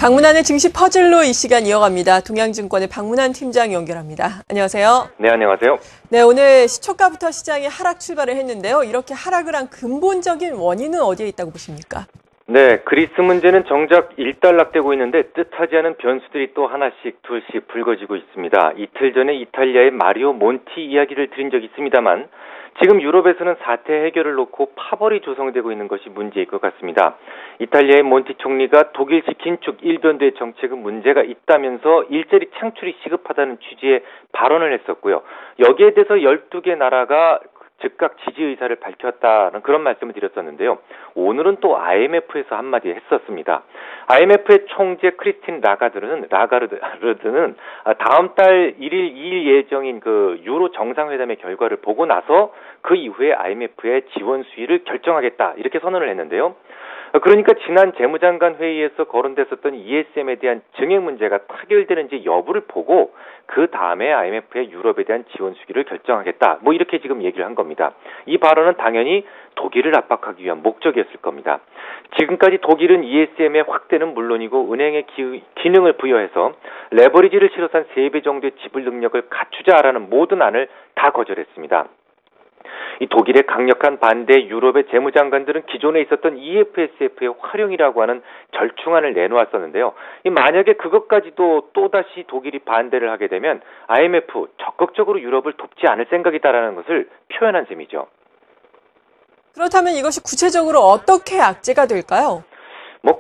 박문환의 증시 퍼즐로 이 시간 이어갑니다. 동양증권의 박문환 팀장 연결합니다. 안녕하세요. 네, 안녕하세요. 네, 오늘 시초가부터 시장이 하락 출발을 했는데요. 이렇게 하락을 한 근본적인 원인은 어디에 있다고 보십니까? 네, 그리스 문제는 정작 일단락되고 있는데 뜻하지 않은 변수들이 또 하나씩 둘씩 불거지고 있습니다. 이틀 전에 이탈리아의 마리오 몬티 이야기를 드린 적이 있습니다만 지금 유럽에서는 사태 해결을 놓고 파벌이 조성되고 있는 것이 문제일 것 같습니다. 이탈리아의 몬티 총리가 독일식 긴축 일변도의 정책은 문제가 있다면서 일자리 창출이 시급하다는 취지의 발언을 했었고요. 여기에 대해서 12개 나라가 즉각 지지 의사를 밝혔다는 그런 말씀을 드렸었는데요. 오늘은 또 IMF에서 한마디 했었습니다. IMF의 총재 크리스틴 라가르드는 다음 달 1일 2일 예정인 그 유로 정상회담의 결과를 보고 나서 그 이후에 IMF의 지원 수위를 결정하겠다 이렇게 선언을 했는데요. 그러니까 지난 재무장관 회의에서 거론됐었던 ESM에 대한 증액 문제가 타결되는지 여부를 보고 그 다음에 IMF의 유럽에 대한 지원 수기를 결정하겠다. 뭐 이렇게 지금 얘기를 한 겁니다. 이 발언은 당연히 독일을 압박하기 위한 목적이었을 겁니다. 지금까지 독일은 ESM의 확대는 물론이고 은행의 기능을 부여해서 레버리지를 실어서 한 3배 정도의 지불 능력을 갖추자라는 모든 안을 다 거절했습니다. 이 독일의 강력한 반대에 유럽의 재무장관들은 기존에 있었던 EFSF의 활용이라고 하는 절충안을 내놓았었는데요. 만약에 그것까지도 또다시 독일이 반대를 하게 되면 IMF 적극적으로 유럽을 돕지 않을 생각이다라는 것을 표현한 셈이죠. 그렇다면 이것이 구체적으로 어떻게 악재가 될까요?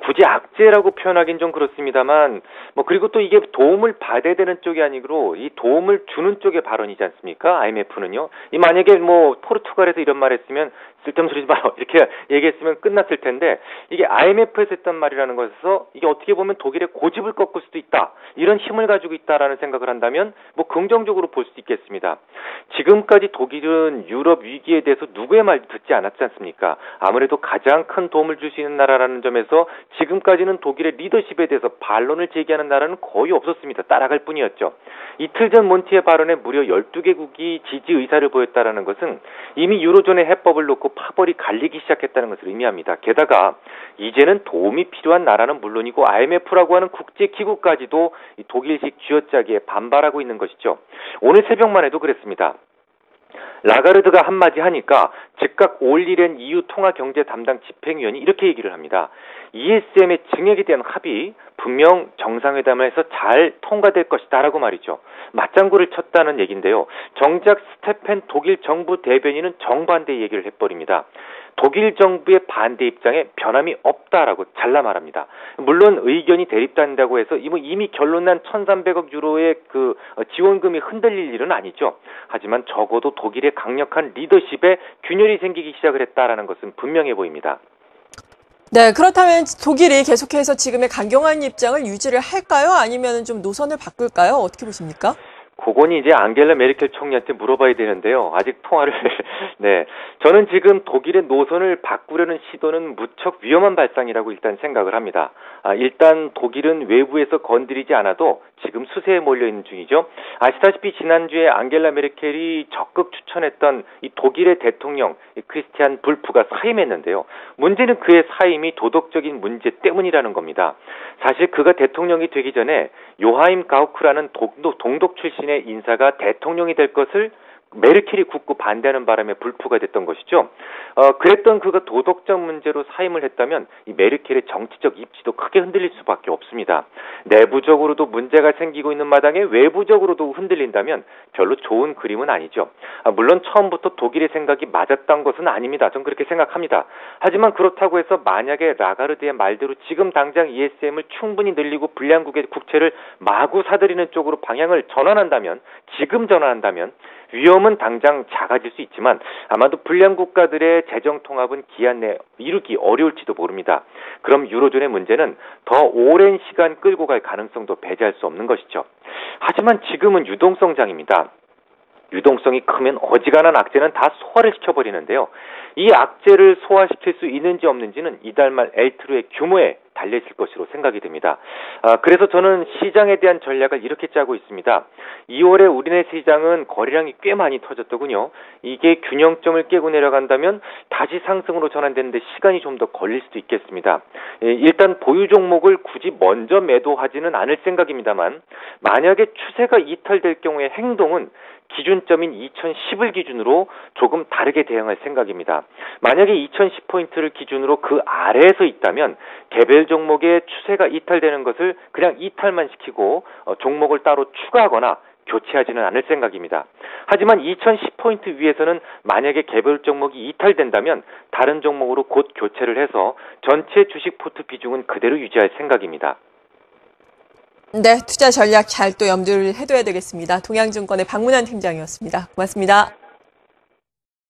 굳이 악재라고 표현하긴 좀 그렇습니다만, 그리고 또 이게 도움을 받아야 되는 쪽이 아니고, 이 도움을 주는 쪽의 발언이지 않습니까? IMF는요. 만약에 포르투갈에서 이런 말 했으면, 쓸데없는 소리지 마라. 이렇게 얘기했으면 끝났을 텐데, 이게 IMF에서 했단 말이라는 것에서, 이게 어떻게 보면 독일의 고집을 꺾을 수도 있다. 이런 힘을 가지고 있다라는 생각을 한다면, 긍정적으로 볼 수 있겠습니다. 지금까지 독일은 유럽 위기에 대해서 누구의 말도 듣지 않았지 않습니까? 아무래도 가장 큰 도움을 줄 수 있는 나라라는 점에서 지금까지는 독일의 리더십에 대해서 반론을 제기하는 나라는 거의 없었습니다. 따라갈 뿐이었죠. 이틀 전 몬티의 발언에 무려 12개국이 지지 의사를 보였다는 것은 이미 유로존의 해법을 놓고 파벌이 갈리기 시작했다는 것을 의미합니다. 게다가 이제는 도움이 필요한 나라는 물론이고 IMF라고 하는 국제기구까지도 독일식 쥐어짜기에 반발하고 있는 것이죠. 오늘 새벽만 해도 그랬습니다. 라가르드가 한마디 하니까 즉각 올리렌 EU 통화경제 담당 집행위원이 이렇게 얘기를 합니다. ESM의 증액에 대한 합의 분명 정상회담을 해서 잘 통과될 것이다 라고 말이죠. 맞장구를 쳤다는 얘기인데요. 정작 스테펜 독일 정부 대변인은 정반대 얘기를 해버립니다. 독일 정부의 반대 입장에 변함이 없다라고 잘라 말합니다. 물론 의견이 대립된다고 해서 이미 결론난 1,300억 유로의 그 지원금이 흔들릴 일은 아니죠. 하지만 적어도 독일의 강력한 리더십에 균열이 생기기 시작을 했다라는 것은 분명해 보입니다. 네, 그렇다면 독일이 계속해서 지금의 강경한 입장을 유지를 할까요? 아니면 좀 노선을 바꿀까요? 어떻게 보십니까? 그건 이제 앙겔라 메르켈 총리한테 물어봐야 되는데요. 아직 통화를 네, 저는 지금 독일의 노선을 바꾸려는 시도는 무척 위험한 발상이라고 일단 생각을 합니다. 일단 독일은 외부에서 건드리지 않아도 지금 수세에 몰려 있는 중이죠. 아시다시피 지난주에 앙겔라 메르켈이 적극 추천했던 이 독일의 대통령 크리스티안 불프가 사임했는데요. 문제는 그의 사임이 도덕적인 문제 때문이라는 겁니다. 사실 그가 대통령이 되기 전에 요하임 가우크라는 동독 출신의 인사가 대통령이 될 것을 메르켈이 굳고 반대하는 바람에 불프가 됐던 것이죠. 그랬던 그가 도덕적 문제로 사임을 했다면 이 메르켈의 정치적 입지도 크게 흔들릴 수밖에 없습니다. 내부적으로도 문제가 생기고 있는 마당에 외부적으로도 흔들린다면 별로 좋은 그림은 아니죠. 물론 처음부터 독일의 생각이 맞았던 것은 아닙니다. 전 그렇게 생각합니다. 하지만 그렇다고 해서 만약에 라가르드의 말대로 지금 당장 ESM을 충분히 늘리고 불량국의 국채를 마구 사들이는 쪽으로 방향을 전환한다면, 지금 전환한다면 위험은 당장 작아질 수 있지만 아마도 불량 국가들의 재정 통합은 기한 내에 이루기 어려울지도 모릅니다. 그럼 유로존의 문제는 더 오랜 시간 끌고 갈 가능성도 배제할 수 없는 것이죠. 하지만 지금은 유동성장입니다. 유동성이 크면 어지간한 악재는 다 소화를 시켜버리는데요. 이 악재를 소화시킬 수 있는지 없는지는 이달 말 엘트로의 규모에 달려있을 것으로 생각이 됩니다. 그래서 저는 시장에 대한 전략을 이렇게 짜고 있습니다. 2월에 우리네 시장은 거래량이 꽤 많이 터졌더군요. 이게 균형점을 깨고 내려간다면 다시 상승으로 전환되는데 시간이 좀 더 걸릴 수도 있겠습니다. 일단 보유 종목을 굳이 먼저 매도하지는 않을 생각입니다만 만약에 추세가 이탈될 경우에 행동은 기준점인 2010을 기준으로 조금 다르게 대응할 생각입니다. 만약에 2010포인트를 기준으로 그 아래에서 있다면 개별 종목의 추세가 이탈되는 것을 그냥 이탈만 시키고 종목을 따로 추가하거나 교체하지는 않을 생각입니다. 하지만 2010포인트 위에서는 만약에 개별 종목이 이탈된다면 다른 종목으로 곧 교체를 해서 전체 주식 포트 비중은 그대로 유지할 생각입니다. 네, 투자 전략 잘 또 염두를 해둬야 되겠습니다. 동양증권의 박문환 팀장이었습니다. 고맙습니다.